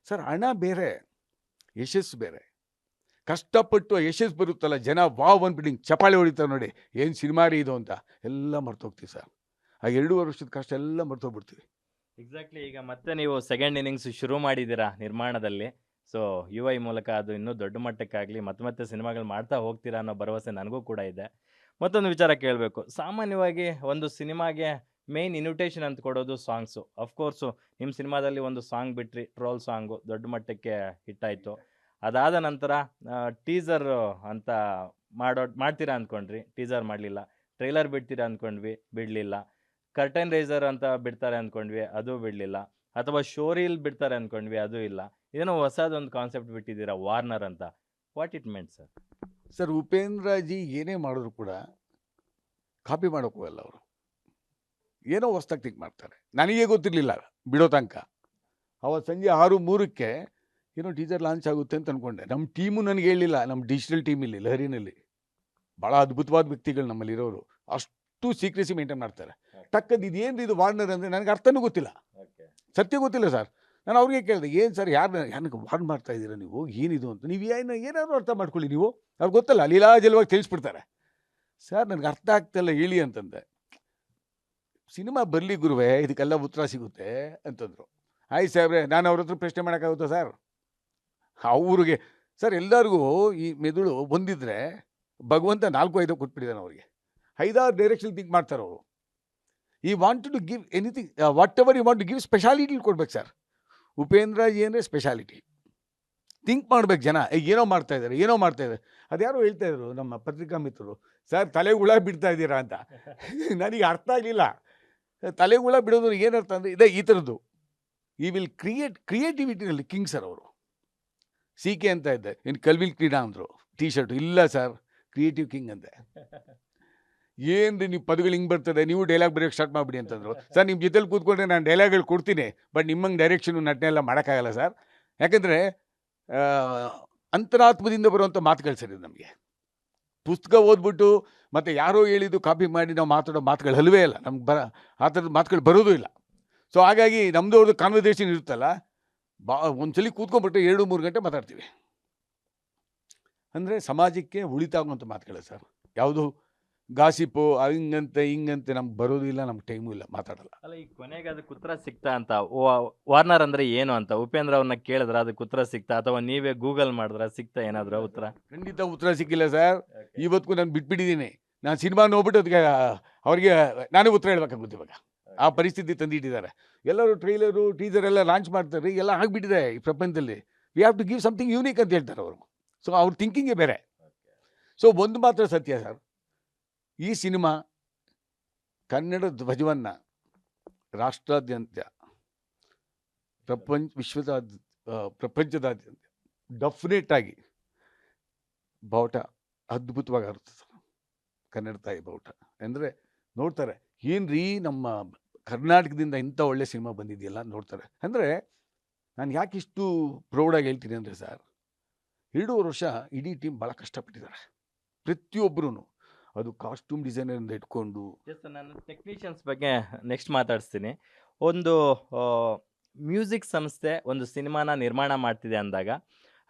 Sir ಹಣ ಬೇರೆ, ಯಶಸ್ಸು ಬೇರೆ. ಕಷ್ಟಪಟ್ಟು ಯಶಸ್ಸು ಬರುತ್ತಲ್ಲ, ಜನ ವಾವ್ ಅಂದ್ಬಿಟ್ಟು ಹಿಂಗೆ ಚಪಾಳಿ ಹೊಡಿತಾರೆ ನೋಡಿ, ಏನು ಸಿನಿಮಾ ರೀ ಇದು ಅಂತ ಎಲ್ಲ ಮರ್ತೋಗ್ತೀವಿ ಸರ್. ಆ 2.5 ವರ್ಷದ ಕಷ್ಟ ಎಲ್ಲ ಮರ್ತೋಗ್ಬಿಡ್ತೀವಿ. ಎಕ್ಸಾಕ್ಟ್ಲಿ. ಈಗ ಮತ್ತೆ ನೀವು ಸೆಕೆಂಡ್ ಇನ್ನಿಂಗ್ಸ್ ಶುರು ಮಾಡಿದ್ದೀರಾ ನಿರ್ಮಾಣದಲ್ಲಿ. ಸೊ UI ಮೂಲಕ ಅದು ಇನ್ನೂ ದೊಡ್ಡ ಮಟ್ಟಕ್ಕಾಗಲಿ, ಮತ್ತೆ ಸಿನಿಮಾಗಳು ಮಾಡ್ತಾ ಹೋಗ್ತೀರಾ ಅನ್ನೋ ಭರವಸೆ ನನಗೂ ಕೂಡ ಇದೆ. ಮತ್ತೊಂದು ವಿಚಾರ ಕೇಳಬೇಕು. ಸಾಮಾನ್ಯವಾಗಿ ಒಂದು ಸಿನಿಮಾಗೆ ಮೇನ್ ಇನ್ವಿಟೇಷನ್ ಅಂತ ಕೊಡೋದು ಸಾಂಗ್ಸು. ಅಫ್ಕೋರ್ಸು ನಿಮ್ಮ ಸಿನಿಮಾದಲ್ಲಿ ಒಂದು ಸಾಂಗ್ ಬಿಟ್ರಿ, ಟ್ರೋಲ್ ಸಾಂಗು ದೊಡ್ಡ ಮಟ್ಟಕ್ಕೆ ಹಿಟ್ಟಾಯಿತು. ಅದಾದ ನಂತರ ಟೀಸರ್ ಅಂತ ಮಾಡ್ತೀರಾ ಅಂದ್ಕೊಂಡ್ರಿ, ಟೀಸರ್ ಮಾಡಲಿಲ್ಲ. ಟ್ರೈಲರ್ ಬಿಡ್ತೀರಾ ಅಂದ್ಕೊಂಡ್ವಿ, ಬಿಡಲಿಲ್ಲ. ಕರ್ಟನ್ ರೈಸರ್ ಅಂತ ಬಿಡ್ತಾರೆ ಅಂದ್ಕೊಂಡ್ವಿ, ಅದು ಬಿಡಲಿಲ್ಲ. ಅಥವಾ ಶೋರೀಲ್ ಬಿಡ್ತಾರೆ ಅಂದ್ಕೊಂಡ್ವಿ, ಅದು ಇಲ್ಲ. ಏನೋ ಹೊಸದೊಂದು ಕಾನ್ಸೆಪ್ಟ್ ಬಿಟ್ಟಿದ್ದೀರಾ, ವಾರ್ನರ್ ಅಂತ. What it meant sir? Sir Upendraji ಏನೇ ಮಾಡಿದ್ರು ಕೂಡ ಕಾಪಿ ಮಾಡೋಕೆ ಹೋಗಲ್ಲ ಅವರು. ಏನೋ ಹೊಸ್ದಾಗಿ ಥಿಂಕ್ ಮಾಡ್ತಾರೆ. ನನಗೇ ಗೊತ್ತಿರಲಿಲ್ಲ ಬಿಡೋ ತನಕ. ಅವತ್ತು ಸಂಜೆ 6:03ಕ್ಕೆ ಏನೋ ಟೀಸರ್ ಲಾಂಚ್ ಆಗುತ್ತೆ ಅಂತ ಅಂದ್ಕೊಂಡೆ. ನಮ್ಮ ಟೀಮು ನನಗೆ ಹೇಳಿಲ್ಲ, ನಮ್ಮ ಡಿಜಿಟಲ್ ಟೀಮಲ್ಲಿ ಲಹರಿನಲ್ಲಿ ಭಾಳ ಅದ್ಭುತವಾದ ವ್ಯಕ್ತಿಗಳು ನಮ್ಮಲ್ಲಿರೋರು. ಅಷ್ಟು ಸೀಕ್ರೆಸಿ ಮೇಂಟೈನ್ ಮಾಡ್ತಾರೆ. ಟಕ್ಕದ್ದು ಇದೇನು ಇದು ವಾರ್ನರ್ ಅಂದರೆ ನನಗೆ ಅರ್ಥನೂ ಗೊತ್ತಿಲ್ಲ, ಸತ್ಯ ಗೊತ್ತಿಲ್ಲ ಸರ್. ನಾನು ಅವ್ರಿಗೆ ಕೇಳಿದೆ, ಏನು ಸರ್ ಯಾರಿಗೆ ವಾರ್ನ್ ಮಾಡ್ತಾ ಇದ್ದೀರಾ ನೀವು, ಏನಿದು ಅಂತ. ನೀವು ಏನಾದರೂ ಅರ್ಥ ಮಾಡ್ಕೊಳ್ಳಿ ನೀವು, ಅವ್ರಿಗೆ ಗೊತ್ತಲ್ಲ, ಲೀಲಾಜಲವಾಗಿ ತಿಳಿಸ್ಬಿಡ್ತಾರೆ. ಸರ್ ನನಗೆ ಅರ್ಥ ಆಗ್ತಾಯಿಲ್ಲ ಹೇಳಿ ಅಂತಂದೆ. ಸಿನಿಮಾ ಬರಲಿ ಗುರುವೇ, ಇದಕ್ಕೆಲ್ಲ ಉತ್ತರ ಸಿಗುತ್ತೆ ಅಂತಂದರು. ಆಯ್ತು ಸಾಹೇಬ್ರೆ, ನಾನು ಅವ್ರ ಹತ್ರ ಪ್ರಶ್ನೆ ಮಾಡೋಕ್ಕಾಗುತ್ತಾ ಸರ್? ಅವ್ರಿಗೆ ಸರ್ ಎಲ್ಲರಿಗೂ ಈ ಮೆದುಳು ಬಂದಿದ್ದರೆ ಭಗವಂತ 4-5 ಕೊಟ್ಬಿಟ್ಟಿದ್ದಾನೆ ಅವ್ರಿಗೆ. 5-6 ಡೈರೆಕ್ಷನ್ ಥಿಂಕ್ ಮಾಡ್ತಾರೆ ಅವರು. ಈ wanted to give anything, what ever you want to give speciality ಕೊಡ್ಬೇಕು ಸರ್. ಉಪೇಂದ್ರಜಿ ಅಂದರೆ ಸ್ಪೆಷಾಲಿಟಿ. ಥಿಂಕ್ ಮಾಡ್ಬೇಕು ಜನ, ಏನೋ ಮಾಡ್ತಾಯಿದ್ದಾರೆ. ಅದ್ಯಾರೋ ಹೇಳ್ತಾಯಿದ್ರು ನಮ್ಮ ಪತ್ರಿಕಾ ಮಿತ್ರರು, ಸರ್ ತಲೆಗೆ ಹುಳ ಬಿಡ್ತಾ ಇದ್ದೀರಾ ಅಂತ. ನನಗೆ ಅರ್ಥ ಆಗಲಿಲ್ಲ. ತಲೆಗೆ ಹುಳ ಬಿಡೋದು ಏನರ್ಥ ಅಂದರೆ ಇದೇ ಈ ಥರದ್ದು. ಈ ವಿಲ್ ಕ್ರಿಯೇಟಿವಿಟಿನಲ್ಲಿ ಕಿಂಗ್ ಸರ್ ಅವರು. CK ಅಂತ ಇದ್ದೆ, ಇನ್ನು ಕಲ್ವಿಲ್ ಕ್ರೀಡಾ ಅಂದರು ಟೀ ಶರ್ಟು. ಇಲ್ಲ ಸರ್, ಕ್ರಿಯೇಟಿವ್ ಕಿಂಗ್ ಅಂತೆ. ಏನು ರೀ ನೀವು ಪದಗಳು ಹಿಂಗೆ ಬರ್ತದೆ, ನೀವು ಡೈಲಾಗ್ ಬರೆಯೋಕ್ಕೆ ಸ್ಟಾರ್ಟ್ ಮಾಡಿಬಿಡಿ ಅಂತಂದರು. ಸರ್ ನಿಮ್ಮ ಜೊತೆಲಿ ಕೂತ್ಕೊಂಡ್ರೆ ನಾನು ಡೈಲಾಗ್ಗಳು ಕೊಡ್ತೀನಿ, ಬಟ್ ನಿಮ್ಮಂಗೆ ಡೈರೆಕ್ಷನು ನಟನೆಲ್ಲ ಮಾಡೋಕ್ಕಾಗಲ್ಲ ಸರ್. ಯಾಕಂದರೆ ಅಂತರಾತ್ಮದಿಂದ ಬರುವಂಥ ಮಾತುಗಳು ಸರ್ ಇದು. ನಮಗೆ ಪುಸ್ತಕ ಓದ್ಬಿಟ್ಟು ಮತ್ತು ಯಾರೋ ಹೇಳಿದ್ದು ಕಾಪಿ ಮಾಡಿ ನಾವು ಮಾತಾಡೋ ಮಾತುಗಳು ಹಲ್ವೇ ಇಲ್ಲ ನಮ್ಗೆ. ಆ ಥರದ ಮಾತುಗಳು ಬರೋದು ಇಲ್ಲ. ಸೊ ಹಾಗಾಗಿ ನಮ್ಮದು ಅವ್ರದ್ದು ಕಾನ್ವರ್ಸೇಷನ್ ಇರುತ್ತಲ್ಲ, ಒಂದ್ಸಲಿ ಕೂತ್ಕೊಂಡ್ಬಿಟ್ಟು 2-3 ಗಂಟೆ ಮಾತಾಡ್ತೀವಿ. ಅಂದರೆ ಸಮಾಜಕ್ಕೆ ಉಳಿತಾಗುವಂಥ ಮಾತುಗಳು ಸರ್. ಯಾವುದು ಗಾಸಿಪು ಹಿಂಗಂತೆ ನಮ್ಗೆ ಬರೋದು ಇಲ್ಲ, ನಮ್ಗೆ ಟೈಮು ಇಲ್ಲ, ಮಾತಾಡಲ್ಲ. ಅಲ್ಲ, ಈ ಕೊನೆಗೆ ಅದಕ್ಕೆ ಉತ್ತರ ಸಿಗ್ತಾ ಅಂತ, ವಾರ್ನರ್ ಅಂದರೆ ಏನು ಅಂತ ಉಪೇಂದ್ರ ಅವ್ರನ್ನ ಕೇಳಿದ್ರ ಅದಕ್ಕೆ ಉತ್ತರ ಸಿಗ್ತಾ, ಅಥವಾ ನೀವೇ ಗೂಗಲ್ ಮಾಡಿದ್ರ ಸಿಗ್ತಾ ಏನಾದರೂ ಉತ್ತರ? ಖಂಡಿತ ಉತ್ತರ ಸಿಕ್ಕಿಲ್ಲ ಸರ್. ಇವತ್ತಿಗೂ ನಾನು ಬಿಟ್ಬಿಟ್ಟಿದ್ದೀನಿ. ನಾನು ಸಿನಿಮಾ ನೋಡ್ಬಿಟ್ಟು ಅದಕ್ಕೆ ಅವ್ರಿಗೆ ನಾನೇ ಉತ್ತರ ಹೇಳ್ಬೇಕಾಗುತ್ತೆ. ಇವಾಗ ಆ ಪರಿಸ್ಥಿತಿ ತಂದಿಟ್ಟಿದ್ದಾರೆ. ಎಲ್ಲರೂ ಟ್ರೈಲರು ಟೀಸರ್ ಎಲ್ಲ ಲಾಂಚ್ ಮಾಡ್ತಾರೆ, ಎಲ್ಲ ಆಗಿಬಿಟ್ಟಿದೆ ಈ ಪ್ರಪಂಚದಲ್ಲಿ. We have to give something unique ಅಂತ ಹೇಳ್ತಾರೆ ಅವರು. ಸೊ ಅವ್ರ ಥಿಂಕಿಂಗೇ ಬೇರೆ. ಸೊ ಒಂದು ಮಾತ್ರ ಸತ್ಯ ಸರ್, ಈ ಸಿನಿಮಾ ಕನ್ನಡ ಧ್ವಜವನ್ನು ರಾಷ್ಟ್ರಾದ್ಯಂತ, ಪ್ರಪಂಚದಾದ್ಯಂತ ಡೆಫಿನೆಟಾಗಿ ಬಾವುಟ ಅದ್ಭುತವಾಗಿ ಆರುತ್ತೆ ಸರ್. ಕನ್ನಡ ತಾಯಿ ಬಾವುಟ ಅಂದರೆ ನೋಡ್ತಾರೆ, ಏನು ರೀ ನಮ್ಮ ಕರ್ನಾಟಕದಿಂದ ಇಂಥ ಒಳ್ಳೆ ಸಿನಿಮಾ ಬಂದಿದೆಯಲ್ಲ ನೋಡ್ತಾರೆ. ಅಂದರೆ ನಾನು ಯಾಕೆ ಇಷ್ಟು ಪ್ರೌಡಾಗಿ ಹೇಳ್ತೀನಿ ಅಂದರೆ ಸರ್, 2.5 ವರ್ಷ ಇಡೀ ಟೀಮ್ ಭಾಳ ಕಷ್ಟಪಟ್ಟಿದ್ದಾರೆ ಪ್ರತಿಯೊಬ್ಬರೂ. ಅದು ಕಾಸ್ಟ್ಯೂಮ್ ಡಿಸೈನರಿಂದ ಇಟ್ಕೊಂಡು. ನಾನು ಟೆಕ್ನಿಷಿಯನ್ಸ್ ಬಗ್ಗೆ ನೆಕ್ಸ್ಟ್ ಮಾತಾಡಿಸ್ತೀನಿ. ಒಂದು ಮ್ಯೂಸಿಕ್ ಸಂಸ್ಥೆ ಒಂದು ಸಿನಿಮಾನ ನಿರ್ಮಾಣ ಮಾಡ್ತಿದೆ ಅಂದಾಗ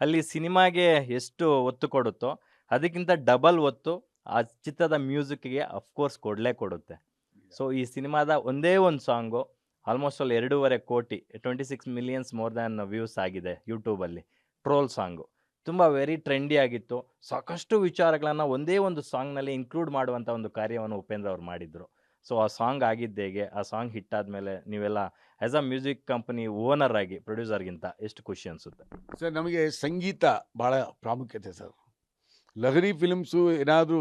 ಅಲ್ಲಿ ಸಿನಿಮಾಗೆ ಎಷ್ಟು ಒತ್ತು ಕೊಡುತ್ತೋ ಅದಕ್ಕಿಂತ ಡಬಲ್ ಒತ್ತು ಆ ಚಿತ್ರದ ಮ್ಯೂಸಿಕ್ಗೆ ಅಫ್ಕೋರ್ಸ್ ಕೊಡುತ್ತೆ. ಸೊ ಈ ಸಿನಿಮಾದ ಒಂದೇ ಒಂದು ಸಾಂಗು ಆಲ್ಮೋಸ್ಟ್ ಅಲ್ಲಿ 2.5 ಕೋಟಿ 26 ಮಿಲಿಯನ್ಸ್ ಮೋರ್ ದ್ಯಾನ್ ವ್ಯೂಸ್ ಆಗಿದೆ ಯೂಟ್ಯೂಬಲ್ಲಿ. ಟ್ರೋಲ್ ಸಾಂಗು ತುಂಬ ವೆರಿ ಟ್ರೆಂಡಿ ಆಗಿತ್ತು. ಸಾಕಷ್ಟು ವಿಚಾರಗಳನ್ನು ಒಂದೇ ಒಂದು ಸಾಂಗ್ನಲ್ಲಿ ಇನ್ಕ್ಲೂಡ್ ಮಾಡುವಂಥ ಒಂದು ಕಾರ್ಯವನ್ನು ಉಪೇಂದ್ರ ಅವ್ರು ಮಾಡಿದರು. ಸೊ ಆ ಸಾಂಗ್ ಆಗಿದ್ದೇಗೆ, ಆ ಸಾಂಗ್ ಹಿಟ್ ಆದಮೇಲೆ ನೀವೆಲ್ಲ as a music company owner ಆಗಿ ಪ್ರೊಡ್ಯೂಸರ್ಗಿಂತ ಎಷ್ಟು ಖುಷಿ ಅನಿಸುತ್ತೆ ಸರ್? ನಮಗೆ ಸಂಗೀತ ಭಾಳ ಪ್ರಾಮುಖ್ಯತೆ ಸರ್. ಲಹರಿ ಫಿಲ್ಮ್ಸು ಏನಾದರೂ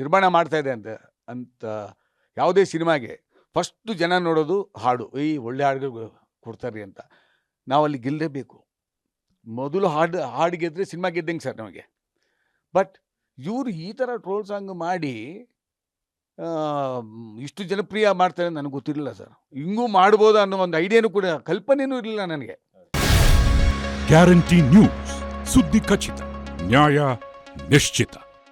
ನಿರ್ಮಾಣ ಮಾಡ್ತಾ ಇದೆ ಅಂತ ಯಾವುದೇ ಸಿನಿಮಾಗೆ ಫಸ್ಟು ಜನ ನೋಡೋದು ಹಾಡು, ಈ ಒಳ್ಳೆ ಹಾಡುಗಳು ಕೊಡ್ತಾರೆ ಅಂತ. ನಾವಲ್ಲಿ ಗೆಲ್ಲಲೇಬೇಕು. ಮೊದಲು ಹಾಡು ಗೆದ್ದರೆ ಸಿನಿಮಾ ಗೆದ್ದಂಗೆ ಸರ್ ನಮಗೆ. ಬಟ್ ಇವರು ಈ ಥರ ಟ್ರೋಲ್ ಸಾಂಗ್ ಮಾಡಿ ಇಷ್ಟು ಜನಪ್ರಿಯ ಮಾಡ್ತಾರೆ ನನಗೆ ಗೊತ್ತಿರಲಿಲ್ಲ ಸರ್. ಹಿಂಗೂ ಮಾಡ್ಬೋದು ಅನ್ನೋ ಒಂದು ಐಡಿಯಾನೂ ಕೂಡ, ಕಲ್ಪನೆಯೂ ಇರಲಿಲ್ಲ ನನಗೆ. ಗ್ಯಾರಂಟಿ ನ್ಯೂಸ್, ಸುದ್ದಿ ಖಚಿತ, ನ್ಯಾಯ ನಿಶ್ಚಿತ.